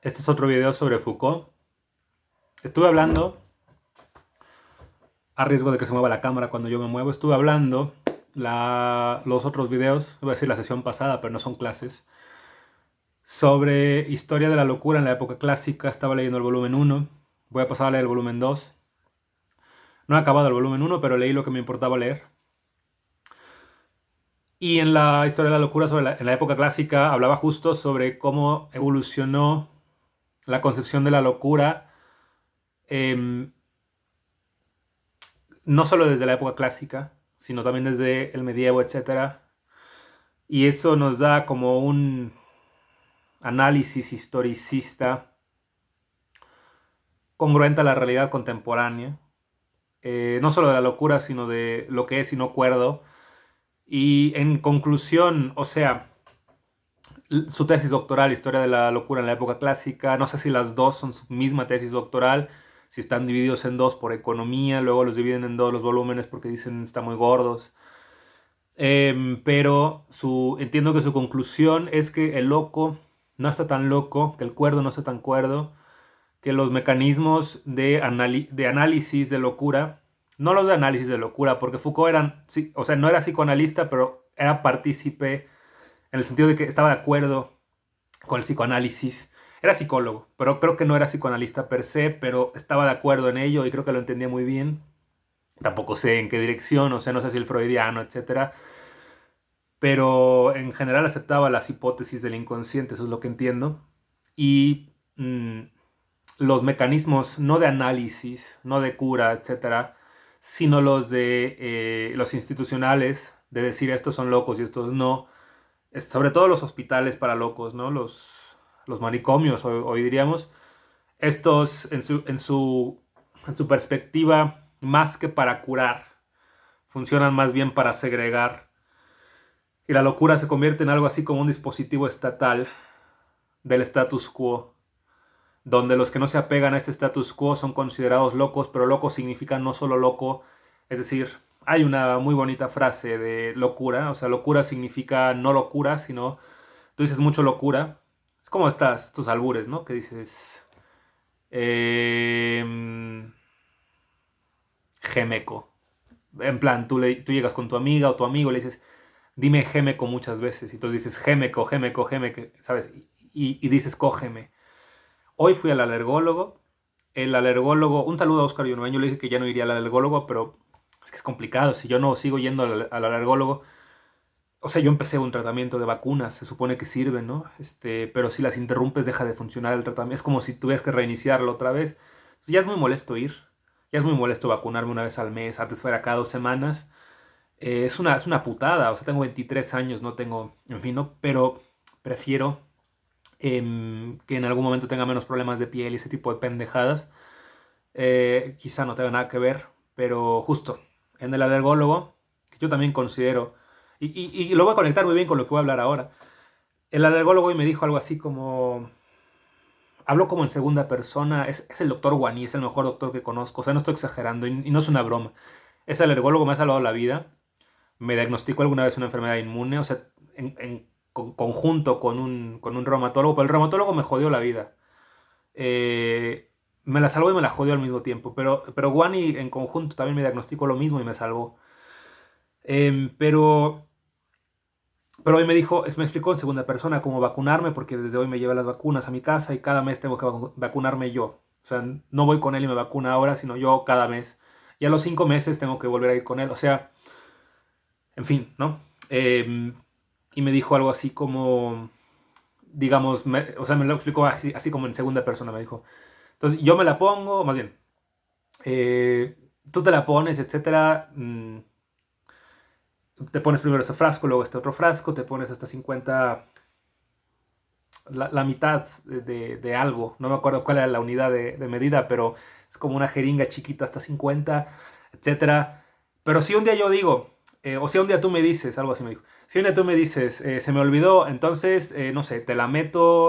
Este es otro video sobre Foucault. Estuve hablando, a riesgo de que se mueva la cámara cuando yo me muevo, estuve hablando los otros videos, iba a decir la sesión pasada, pero no son clases, sobre historia de la locura en la época clásica. Estaba leyendo el volumen 1, voy a pasar a leer el volumen 2. No he acabado el volumen 1, pero leí lo que me importaba leer. Y en la historia de la locura en la época clásica hablaba justo sobre cómo evolucionó la concepción de la locura, em, no solo desde la época clásica, sino también desde el medievo, etcétera. Y eso nos da como un análisis historicista congruente a la realidad contemporánea, no solo de la locura, sino de lo que es y no cuerdo. Y en conclusión, o sea, su tesis doctoral, Historia de la locura en la época clásica, no sé si las dos son su misma tesis doctoral, si están divididos en dos por economía, luego los dividen en dos los volúmenes porque dicen están muy gordos. Pero entiendo que su conclusión es que el loco no está tan loco, que el cuerdo no está tan cuerdo, que los mecanismos de análisis de locura, no los de análisis de locura, porque Foucault sí, o sea, no era psicoanalista, pero era partícipe en el sentido de que estaba de acuerdo con el psicoanálisis. Era psicólogo, pero creo que no era psicoanalista per se, pero estaba de acuerdo en ello y creo que lo entendía muy bien. Tampoco sé en qué dirección, o sea, no sé si el freudiano, etcétera, pero en general aceptaba las hipótesis del inconsciente, eso es lo que entiendo. Y los mecanismos no de análisis, no de cura, etcétera, sino los de los institucionales, de decir estos son locos y estos no, sobre todo los hospitales para locos, ¿no? Los manicomios, hoy diríamos, estos en su perspectiva, más que para curar, funcionan más bien para segregar. Y la locura se convierte en algo así como un dispositivo estatal del status quo, donde los que no se apegan a este status quo son considerados locos, pero loco significa no solo loco, es decir, hay una muy bonita frase de locura, o sea, locura significa no locura, sino tú dices mucho locura, es como estos albures, ¿no? Que dices, gemeco, en plan, tú llegas con tu amiga o tu amigo y le dices, dime gemeco muchas veces, y tú dices gemeco, gemeco, gemeco, ¿sabes? Y dices cógeme. Hoy fui al alergólogo. El alergólogo, un saludo a Oscar Yonoven, yo le dije que ya no iría al alergólogo, pero es que es complicado. Si yo no sigo yendo al alergólogo, o sea, yo empecé un tratamiento de vacunas, se supone que sirven, ¿no? Pero si las interrumpes, deja de funcionar el tratamiento. Es como si tuvieras que reiniciarlo otra vez. Ya es muy molesto ir, ya es muy molesto vacunarme una vez al mes, antes fuera cada 2 semanas. Es una putada, o sea, tengo 23 años, no tengo, en fin, ¿no? Pero prefiero que en algún momento tenga menos problemas de piel y ese tipo de pendejadas. Quizá no tenga nada que ver, pero justo en el alergólogo, que yo también considero, y lo voy a conectar muy bien con lo que voy a hablar ahora. El alergólogo hoy me dijo algo así como, habló como en segunda persona, es el doctor Guani, es el mejor doctor que conozco, o sea, no estoy exagerando y no es una broma. Ese alergólogo me ha salvado la vida, me diagnosticó alguna vez una enfermedad inmune, o sea, en conjunto con un reumatólogo, pero el reumatólogo me jodió la vida. Me la salvó y me la jodió al mismo tiempo, pero Guani en conjunto también me diagnosticó lo mismo y me salvó. Pero hoy me explicó en segunda persona cómo vacunarme, porque desde hoy me lleva las vacunas a mi casa y cada mes tengo que vacunarme yo. O sea, no voy con él y me vacuna ahora, sino yo cada mes. Y a los 5 meses tengo que volver a ir con él. O sea, en fin, ¿no? Y me dijo algo así como, digamos, o sea, me lo explicó así como en segunda persona, me dijo. Entonces yo me la pongo, más bien, tú te la pones, etcétera. Te pones primero ese frasco, luego este otro frasco, te pones hasta 50, la mitad de algo. No me acuerdo cuál era la unidad de medida, pero es como una jeringa chiquita hasta 50, etcétera. Pero si un día yo digo, o si un día tú me dices, algo así me dijo, si un día tú me dices, se me olvidó, entonces, no sé, te la meto,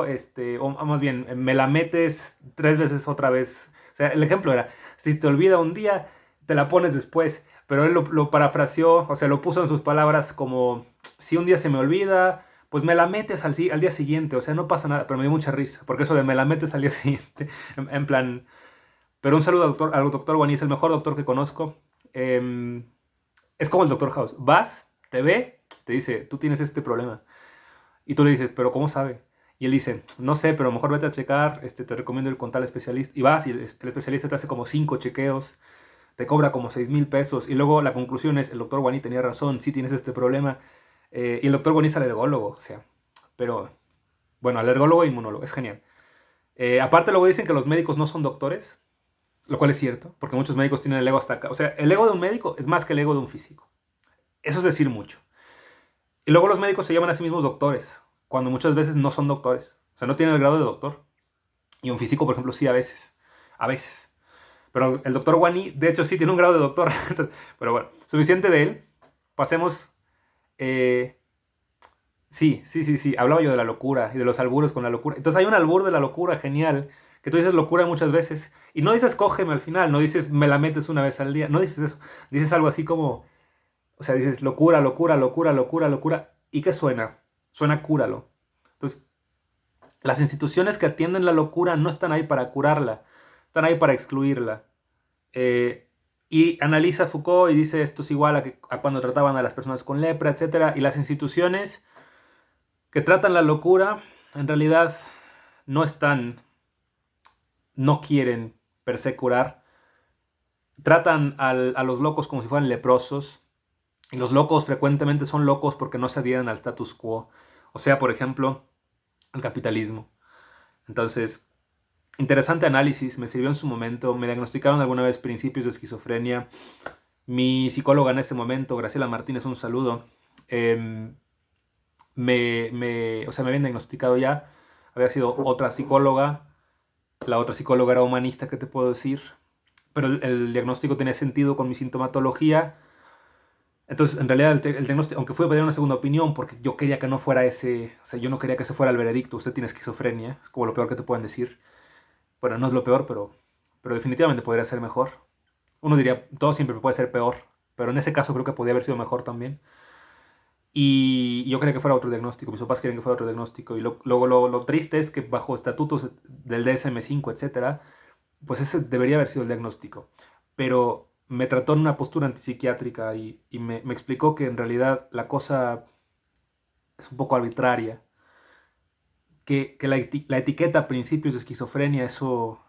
o más bien, me la metes 3 veces otra vez. O sea, el ejemplo era, si te olvida un día, te la pones después. Pero él lo parafraseó, o sea, lo puso en sus palabras como, si un día se me olvida, pues me la metes al día siguiente, o sea, no pasa nada, pero me dio mucha risa, porque eso de me la metes al día siguiente, en plan, pero un saludo al doctor Guaní, es el mejor doctor que conozco. Es como el doctor House, vas, te ve, te dice, tú tienes este problema, y tú le dices, pero ¿cómo sabe? Y él dice, no sé, pero mejor vete a checar, te recomiendo ir con tal especialista, y vas, y el especialista te hace como 5 chequeos, te cobra como 6,000 pesos, y luego la conclusión es, el doctor Guaní tenía razón, sí tienes este problema, y el doctor Guaní es alergólogo, o sea, pero, bueno, alergólogo e inmunólogo, es genial. Aparte luego dicen que los médicos no son doctores, lo cual es cierto, porque muchos médicos tienen el ego hasta acá, o sea, el ego de un médico es más que el ego de un físico, eso es decir mucho. Y luego los médicos se llaman a sí mismos doctores, cuando muchas veces no son doctores, o sea, no tienen el grado de doctor, y un físico, por ejemplo, sí a veces. Pero el doctor Guaní, de hecho, sí tiene un grado de doctor. Entonces, pero bueno, suficiente de él. Pasemos. eh, sí. Hablaba yo de la locura y de los albures con la locura. Entonces hay un albur de la locura genial. Que tú dices locura muchas veces. Y no dices cógeme al final. No dices me la metes una vez al día. No dices eso. Dices algo así como. O sea, dices locura, locura, locura, locura, locura. ¿Y qué suena? Suena cúralo. Entonces, las instituciones que atienden la locura no están ahí para curarla. Están ahí para excluirla. Eh, y analiza Foucault y dice esto es igual a cuando trataban a las personas con lepra, etcétera. Y las instituciones que tratan la locura en realidad no están, no quieren per se curar. Tratan a los locos como si fueran leprosos. Y los locos frecuentemente son locos porque no se adhieren al status quo. O sea, por ejemplo, el capitalismo. Entonces, interesante análisis, me sirvió en su momento. Me diagnosticaron alguna vez principios de esquizofrenia. Mi psicóloga en ese momento, Graciela Martínez, un saludo, eh, o sea, me habían diagnosticado ya, había sido otra psicóloga, la otra psicóloga era humanista, ¿qué te puedo decir? Pero el diagnóstico tenía sentido con mi sintomatología, entonces en realidad el diagnóstico, aunque fue a pedir una segunda opinión, porque yo quería que no fuera ese, o sea, yo no quería que ese fuera el veredicto, usted tiene esquizofrenia, es como lo peor que te pueden decir, bueno, no es lo peor, pero definitivamente podría ser mejor. Uno diría, todo siempre puede ser peor, pero en ese caso creo que podría haber sido mejor también. Y yo quería que fuera otro diagnóstico, mis papás querían que fuera otro diagnóstico. Y luego lo triste es que bajo estatutos del DSM-5, etcétera, pues ese debería haber sido el diagnóstico. Pero me trató en una postura antipsiquiátrica y me explicó que en realidad la cosa es un poco arbitraria. Que la etiqueta principios de esquizofrenia, eso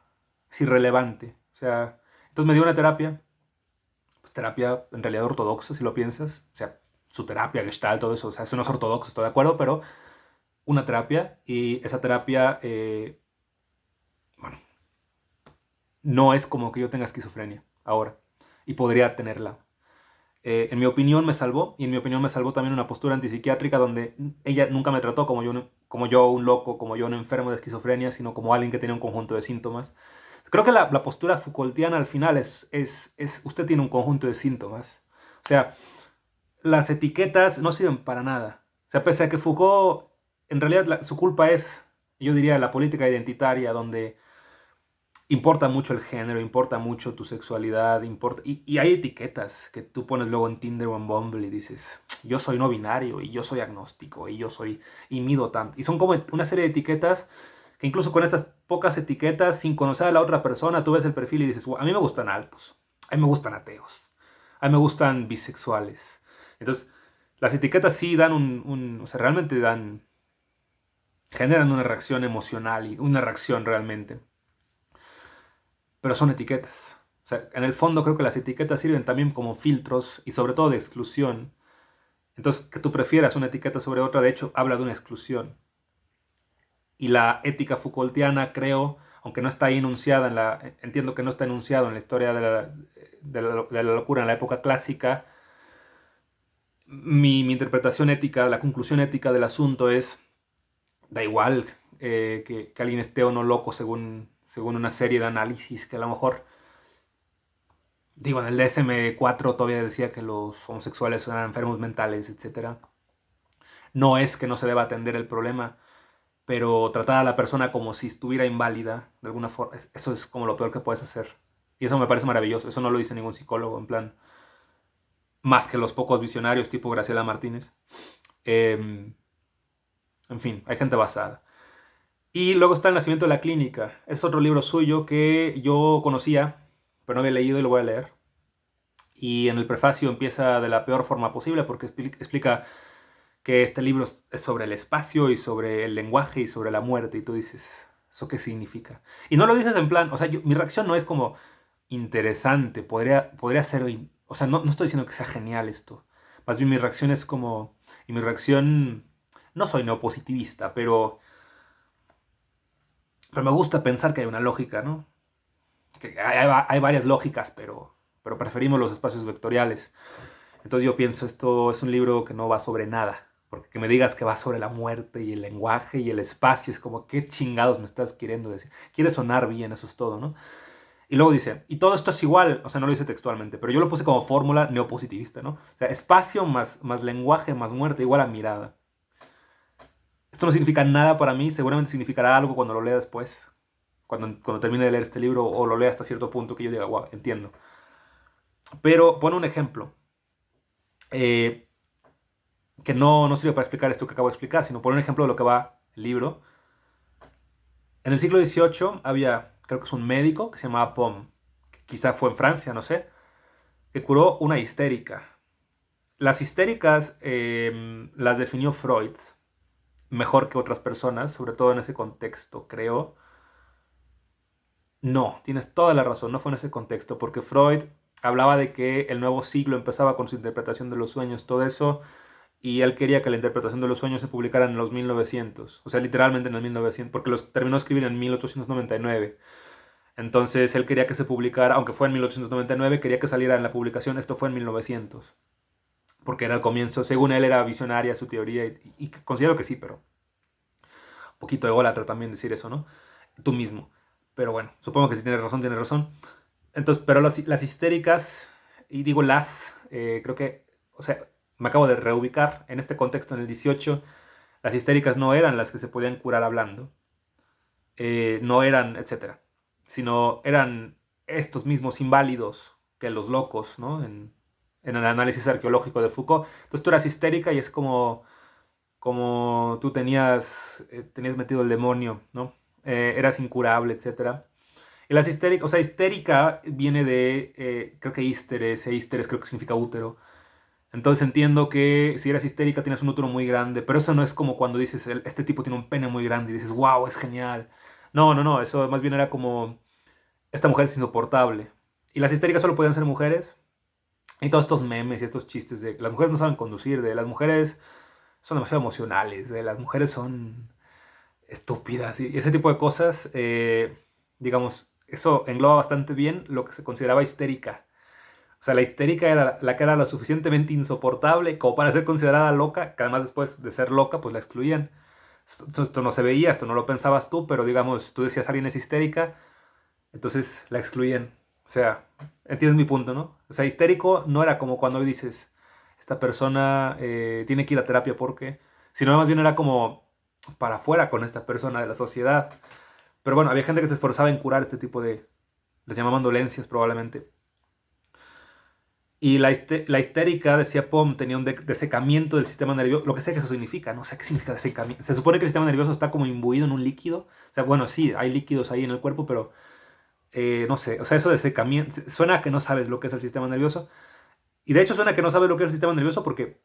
es irrelevante. O sea, entonces me dio una terapia, pues terapia en realidad ortodoxa, si lo piensas. O sea, su terapia, Gestalt, todo eso. O sea, eso no es ortodoxo, estoy de acuerdo, pero una terapia. Y esa terapia, bueno, no es como que yo tenga esquizofrenia ahora. Y podría tenerla. En mi opinión me salvó. Y en mi opinión me salvó también una postura antipsiquiátrica donde ella nunca me trató como yo un loco, como yo un enfermo de esquizofrenia, sino como alguien que tenía un conjunto de síntomas. Creo que la postura Foucaultiana al final es usted tiene un conjunto de síntomas. O sea, las etiquetas no sirven para nada. O sea, pese a que Foucault, en realidad su culpa es, yo diría, la política identitaria, donde importa mucho el género, importa mucho tu sexualidad, y hay etiquetas que tú pones luego en Tinder o en Bumble y dices, yo soy no binario, y yo soy agnóstico, y mido tanto. Y son como una serie de etiquetas que incluso con estas pocas etiquetas, sin conocer a la otra persona, tú ves el perfil y dices, a mí me gustan altos, a mí me gustan ateos, a mí me gustan bisexuales. Entonces, las etiquetas sí dan o sea, realmente generan una reacción emocional y una reacción realmente. Pero son etiquetas. O sea, en el fondo creo que las etiquetas sirven también como filtros y sobre todo de exclusión. Entonces, que tú prefieras una etiqueta sobre otra, de hecho, habla de una exclusión. Y la ética Foucaultiana, creo, aunque no está ahí enunciada entiendo que no está enunciado en la historia de la locura en la época clásica, mi interpretación ética, la conclusión ética del asunto es, da igual que alguien esté o no loco según una serie de análisis que a lo mejor, digo, en el DSM-4 todavía decía que los homosexuales eran enfermos mentales, etcétera. No es que no se deba atender el problema, pero tratar a la persona como si estuviera inválida, de alguna forma, eso es como lo peor que puedes hacer. Y eso me parece maravilloso, eso no lo dice ningún psicólogo, en plan, más que los pocos visionarios tipo Graciela Martínez. Eh, En fin, hay gente basada. Y luego está El nacimiento de la clínica. Es otro libro suyo que yo conocía, pero no había leído y lo voy a leer. Y en el prefacio empieza de la peor forma posible porque explica que este libro es sobre el espacio y sobre el lenguaje y sobre la muerte. Y tú dices, ¿eso qué significa? Y no lo dices en plan, o sea, mi reacción no es como interesante, podría ser, o sea, no estoy diciendo que sea genial esto. Más bien mi reacción es como, y mi reacción, no soy neopositivista, pero me gusta pensar que hay una lógica, ¿no? Que hay varias lógicas, pero preferimos los espacios vectoriales. Entonces yo pienso, esto es un libro que no va sobre nada. Porque que me digas que va sobre la muerte y el lenguaje y el espacio, es como, ¿qué chingados me estás queriendo decir? Quiere sonar bien, eso es todo, ¿no? Y luego dice, y todo esto es igual, o sea, no lo dice textualmente, pero yo lo puse como fórmula neopositivista, ¿no? O sea, espacio más lenguaje más muerte igual a mirada. Esto no significa nada para mí, seguramente significará algo cuando lo lea después, cuando termine de leer este libro o lo lea hasta cierto punto que yo diga, wow, entiendo. Pero pone un ejemplo. Eh, que no sirve para explicar esto que acabo de explicar, sino por un ejemplo de lo que va el libro. En el siglo XVIII había, creo que es un médico que se llamaba Pomme, que quizá fue en Francia, no sé, que curó una histérica. Las histéricas las definió Freud mejor que otras personas, sobre todo en ese contexto, creo. No, tienes toda la razón, no fue en ese contexto, porque Freud hablaba de que el nuevo siglo empezaba con su interpretación de los sueños, todo eso, y él quería que la interpretación de los sueños se publicara en los 1900, o sea, literalmente en el 1900, porque los terminó de escribir en 1899. Entonces él quería que se publicara, aunque fue en 1899, quería que saliera en la publicación, esto fue en 1900, porque era el comienzo, según él era visionaria su teoría, y considero que sí, pero un poquito ególatra también decir eso, ¿no? Tú mismo. Pero bueno, supongo que si tienes razón, tienes razón. Entonces, pero las histéricas, y digo creo que, o sea, me acabo de reubicar en este contexto en el 18. Las histéricas no eran las que se podían curar hablando, no eran, etcétera, sino eran estos mismos inválidos que los locos, ¿no? En el análisis arqueológico de Foucault. Entonces tú eras histérica y es como tú tenías metido el demonio, ¿no? Eras incurable, etcétera. Y las histéricas, o sea, histérica viene de, creo que ísteres creo que significa útero. Entonces entiendo que si eres histérica tienes un útero muy grande, pero eso no es como cuando dices, este tipo tiene un pene muy grande y dices, wow, es genial. No, no, no, eso más bien era como, esta mujer es insoportable. Y las histéricas solo podían ser mujeres. Y todos estos memes y estos chistes de las mujeres no saben conducir, de las mujeres son demasiado emocionales, de las mujeres son estúpidas y ese tipo de cosas, digamos, eso engloba bastante bien lo que se consideraba histérica. O sea, la histérica era la que era lo suficientemente insoportable como para ser considerada loca, que además después de ser loca, pues la excluían. Esto no se veía, esto no lo pensabas tú, pero digamos, tú decías alguien es histérica, entonces la excluían. O sea, entiendes mi punto, ¿no? O sea, histérico no era como cuando hoy dices, esta persona tiene que ir a terapia porque, sino más bien era como para afuera con esta persona de la sociedad. Pero bueno, había gente que se esforzaba en curar este tipo de, les llamaban dolencias probablemente. Y la histérica, decía Pom, tenía un desecamiento del sistema nervioso, lo que sea que eso significa, no sé qué significa desecamiento. Se supone que el sistema nervioso está como imbuido en un líquido. O sea, bueno, sí, hay líquidos ahí en el cuerpo, pero no sé, o sea, eso de desecamiento, suena a que no sabes lo que es el sistema nervioso. Y de hecho suena a que no sabes lo que es el sistema nervioso porque,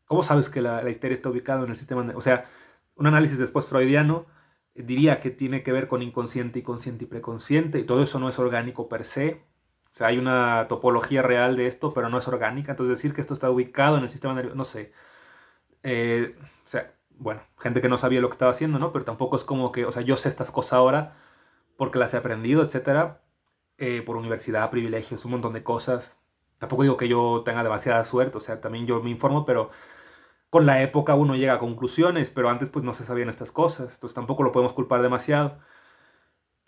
¿cómo sabes que la histeria está ubicada en el sistema nervioso? O sea, un análisis después freudiano diría que tiene que ver con inconsciente y consciente y preconsciente, y todo eso no es orgánico per se. O sea, hay una topología real de esto, pero no es orgánica. Entonces decir que esto está ubicado en el sistema nervioso, no sé. O sea, bueno, gente que no sabía lo que estaba haciendo, ¿no? Pero tampoco es como que, o sea, yo sé estas cosas ahora porque las he aprendido, etcétera, por universidad, privilegios, un montón de cosas. Tampoco digo que yo tenga demasiada suerte, o sea, también yo me informo, pero con la época uno llega a conclusiones, pero antes pues no se sabían estas cosas, entonces tampoco lo podemos culpar demasiado.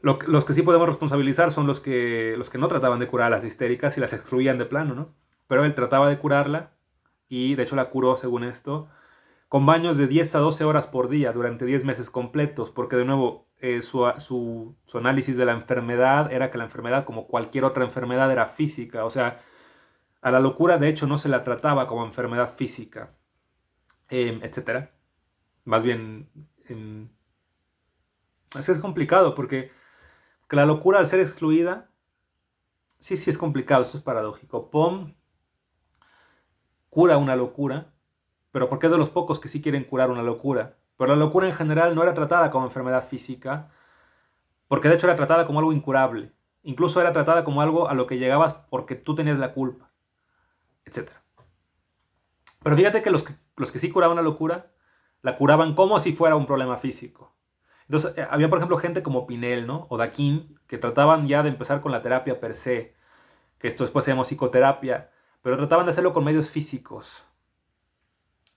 Los que sí podemos responsabilizar son los que no trataban de curar a las histéricas y las excluían de plano, ¿no? Pero él trataba de curarla y de hecho la curó, según esto, con baños de 10 a 12 horas por día durante 10 meses completos, porque de nuevo su análisis de la enfermedad era que la enfermedad, como cualquier otra enfermedad, era física, o sea, a la locura de hecho no se la trataba como enfermedad física, etcétera. Más bien, es complicado porque que la locura al ser excluida, sí, sí es complicado, esto es paradójico. Pom cura una locura, pero porque es de los pocos que sí quieren curar una locura. Pero la locura en general no era tratada como enfermedad física, porque de hecho era tratada como algo incurable. Incluso era tratada como algo a lo que llegabas porque tú tenías la culpa, etcétera. Pero fíjate que los que sí curaban la locura, la curaban como si fuera un problema físico. Entonces, había, por ejemplo, gente como Pinel, ¿no? O Daquín, que trataban ya de empezar con la terapia per se, que esto después se llamó psicoterapia, pero trataban de hacerlo con medios físicos.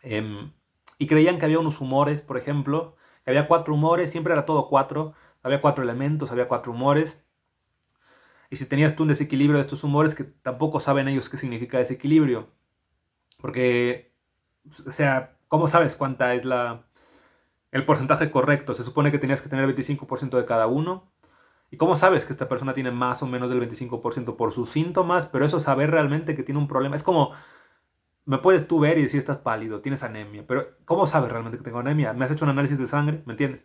Em, y creían que había unos humores, por ejemplo, que había 4 humores, siempre era todo 4, había 4 elementos, había 4 humores, y si tenías tú un desequilibrio de estos humores, que tampoco saben ellos qué significa desequilibrio, porque, o sea, ¿cómo sabes cuánta es el porcentaje correcto? Se supone que tenías que tener el 25% de cada uno. ¿Y cómo sabes que esta persona tiene más o menos del 25% por sus síntomas? Pero eso saber realmente que tiene un problema. Es como, me puedes tú ver y decir estás pálido, tienes anemia. Pero ¿cómo sabes realmente que tengo anemia? ¿Me has hecho un análisis de sangre? ¿Me entiendes?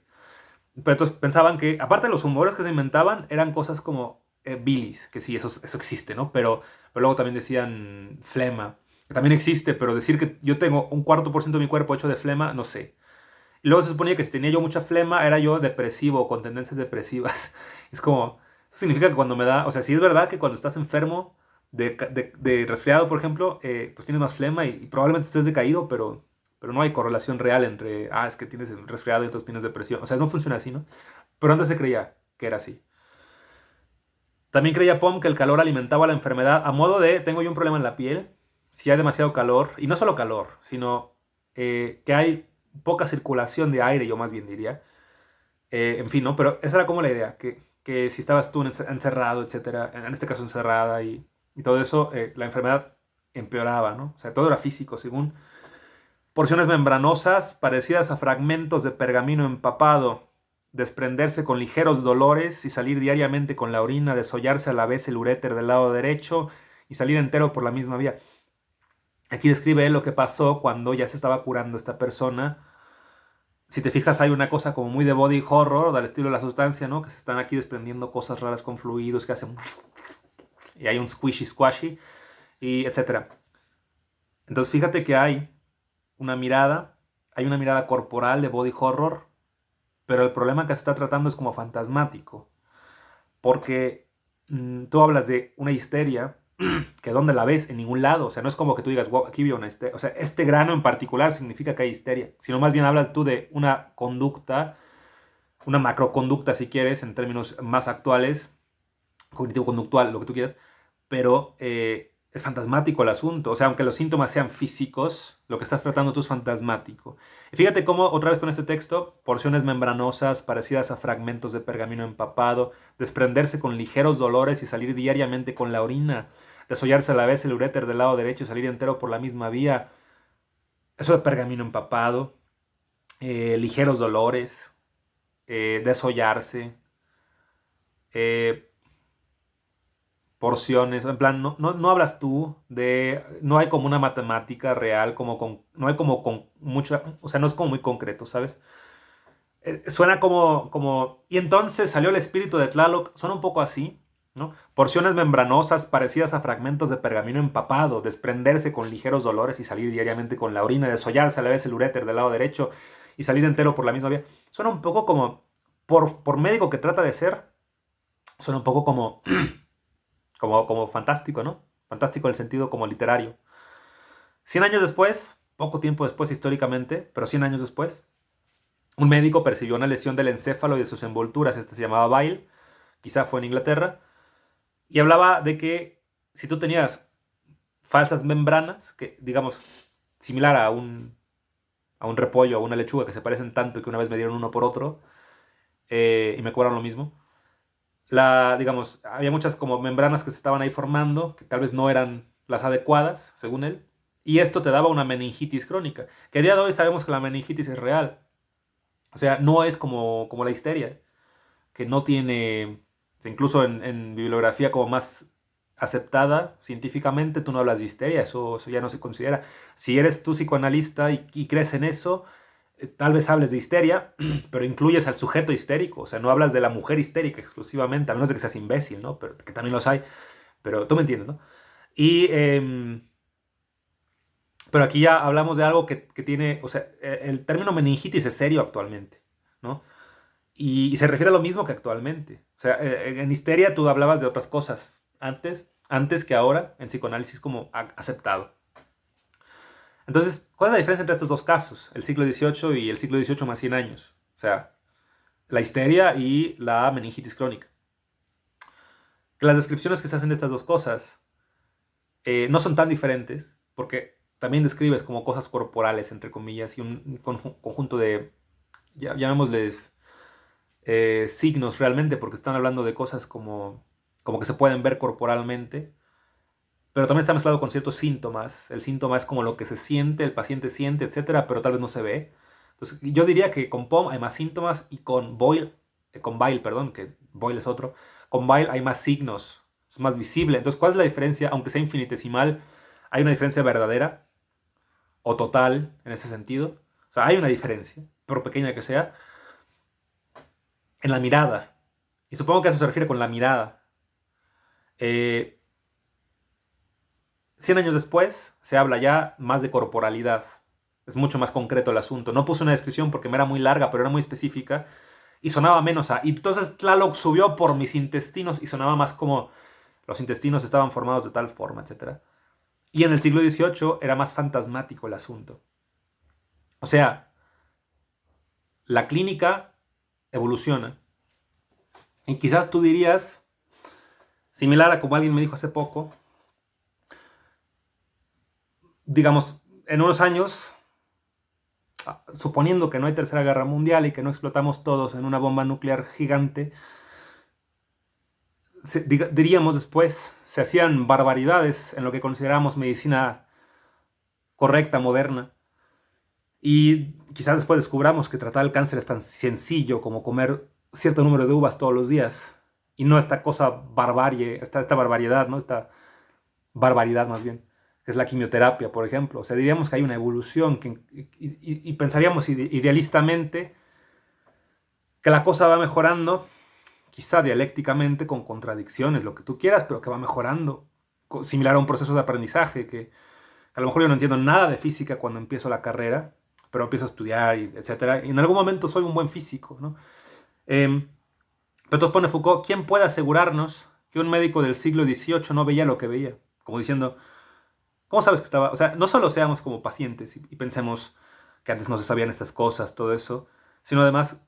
Pero entonces pensaban que, aparte de los humores que se inventaban, eran cosas como bilis, que sí, eso existe, ¿no? Pero luego también decían flema, que también existe, pero decir que yo tengo un 4% de mi cuerpo hecho de flema, no sé. Y luego se suponía que si tenía yo mucha flema, era yo depresivo o con tendencias depresivas. Es como, eso significa que cuando me da, o sea, sí es verdad que cuando estás enfermo de resfriado, por ejemplo, pues tienes más flema y probablemente estés decaído, pero no hay correlación real entre, es que tienes el resfriado y entonces tienes depresión. O sea, no funciona así, ¿no? Pero antes se creía que era así. También creía Pom que el calor alimentaba la enfermedad a modo de, tengo yo un problema en la piel, si hay demasiado calor, y no solo calor, sino que hay poca circulación de aire, yo más bien diría. En fin, ¿no? Pero esa era como la idea, que si estabas tú encerrado, etcétera, en este caso encerrada y todo eso, la enfermedad empeoraba, ¿no? O sea, todo era físico, según porciones membranosas parecidas a fragmentos de pergamino empapado, desprenderse con ligeros dolores y salir diariamente con la orina, desollarse a la vez el uréter del lado derecho y salir entero por la misma vía. Aquí describe él lo que pasó cuando ya se estaba curando esta persona. Si te fijas, hay una cosa como muy de body horror, del estilo de la sustancia, ¿no? Que se están aquí desprendiendo cosas raras con fluidos que hacen... Y hay un squishy squashy, y etcétera. Entonces fíjate que hay una mirada corporal de body horror, pero el problema que se está tratando es como fantasmático, porque tú hablas de una histeria que ¿dónde la ves? En ningún lado. O sea, no es como que tú digas, wow, aquí veo una histeria. O sea, este grano en particular significa que hay histeria, sino más bien hablas tú de una conducta, una macroconducta si quieres, en términos más actuales, cognitivo-conductual, lo que tú quieras, pero es fantasmático el asunto. O sea, aunque los síntomas sean físicos, lo que estás tratando tú es fantasmático. Y fíjate cómo, otra vez con este texto, porciones membranosas parecidas a fragmentos de pergamino empapado, desprenderse con ligeros dolores y salir diariamente con la orina, desollarse a la vez el uréter del lado derecho y salir entero por la misma vía. Eso de pergamino empapado, ligeros dolores, desollarse. eh, Porciones, en plan, no hablas tú de, no hay como una matemática real, no hay como con mucha, o sea, no es como muy concreto, ¿sabes? Suena y entonces salió el espíritu de Tlaloc, suena un poco así, ¿no? Porciones membranosas parecidas a fragmentos de pergamino empapado, desprenderse con ligeros dolores y salir diariamente con la orina, desollarse a la vez el uréter del lado derecho y salir entero por la misma vía. Suena un poco como, por médico que trata de ser, suena un poco como fantástico, ¿no? Fantástico en el sentido como literario. 100 años después, poco tiempo después históricamente, pero 100 años después, un médico percibió una lesión del encéfalo y de sus envolturas, este se llamaba Bile, quizá fue en Inglaterra, y hablaba de que si tú tenías falsas membranas, que digamos, similar a un repollo o una lechuga que se parecen tanto que una vez me dieron uno por otro, y me cobraron lo mismo, digamos, había muchas como membranas que se estaban ahí formando, que tal vez no eran las adecuadas, según él, y esto te daba una meningitis crónica, que a día de hoy sabemos que la meningitis es real, o sea, no es como la histeria, que no tiene, incluso en bibliografía como más aceptada científicamente, tú no hablas de histeria, eso ya no se considera. Si eres tú psicoanalista y crees en eso, Tal vez hables de histeria, pero incluyes al sujeto histérico, o sea, no hablas de la mujer histérica exclusivamente, a menos de que seas imbécil, ¿no? Pero que también los hay, pero tú me entiendes, ¿no? Y, pero aquí ya hablamos de algo que tiene, o sea, el término meningitis es serio actualmente, ¿no? Y se refiere a lo mismo que actualmente. O sea, en histeria tú hablabas de otras cosas antes que ahora, en psicoanálisis como aceptado. Entonces, ¿cuál es la diferencia entre estos dos casos? El siglo XVIII y el siglo XVIII más 100 años. O sea, la histeria y la meningitis crónica. Que las descripciones que se hacen de estas dos cosas no son tan diferentes, porque también describes como cosas corporales, entre comillas, y un conjunto de, llamémosles, signos realmente, porque están hablando de cosas como que se pueden ver corporalmente, pero también está mezclado con ciertos síntomas. El síntoma es como lo que se siente, el paciente siente, etcétera, pero tal vez no se ve. Entonces, yo diría que con POM hay más síntomas y con Boyle, perdón, que Boyle es otro, con Boyle hay más signos, es más visible. Entonces, ¿cuál es la diferencia? Aunque sea infinitesimal, hay una diferencia verdadera o total en ese sentido. O sea, hay una diferencia, por pequeña que sea, en la mirada. Y supongo que a eso se refiere con la mirada. 100 años después se habla ya más de corporalidad. Es mucho más concreto el asunto. No puse una descripción porque me era muy larga, pero era muy específica y sonaba menos a... Y entonces Tlaloc subió por mis intestinos y sonaba más como los intestinos estaban formados de tal forma, etc. Y en el siglo XVIII era más fantasmático el asunto. O sea, la clínica evoluciona. Y quizás tú dirías, similar a como alguien me dijo hace poco, digamos, en unos años, suponiendo que no hay tercera guerra mundial y que no explotamos todos en una bomba nuclear gigante, diríamos después, se hacían barbaridades en lo que consideramos medicina correcta, moderna, y quizás después descubramos que tratar el cáncer es tan sencillo como comer cierto número de uvas todos los días, y no esta cosa barbarie, esta barbaridad, ¿no? Esta barbaridad más bien, que es la quimioterapia, por ejemplo. O sea, diríamos que hay una evolución y pensaríamos idealistamente que la cosa va mejorando, quizá dialécticamente, con contradicciones, lo que tú quieras, pero que va mejorando, similar a un proceso de aprendizaje, que a lo mejor yo no entiendo nada de física cuando empiezo la carrera, pero empiezo a estudiar, etc. Y en algún momento soy un buen físico, ¿no? Pero entonces pone Foucault, ¿quién puede asegurarnos que un médico del siglo XVIII no veía lo que veía? Como diciendo, ¿cómo sabes que estaba? O sea, no solo seamos como pacientes y pensemos que antes no se sabían estas cosas, todo eso, sino además,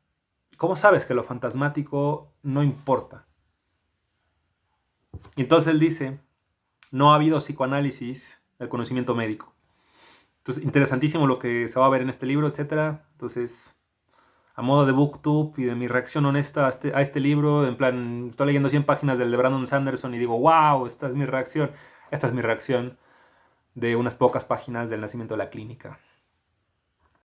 ¿cómo sabes que lo fantasmático no importa? Y entonces él dice, no ha habido psicoanálisis del conocimiento médico. Entonces, interesantísimo lo que se va a ver en este libro, etc. Entonces, a modo de booktube y de mi reacción honesta a este libro, en plan, estoy leyendo 100 páginas del de Brandon Sanderson y digo, wow, esta es mi reacción. Esta es mi reacción de unas pocas páginas del nacimiento de la clínica.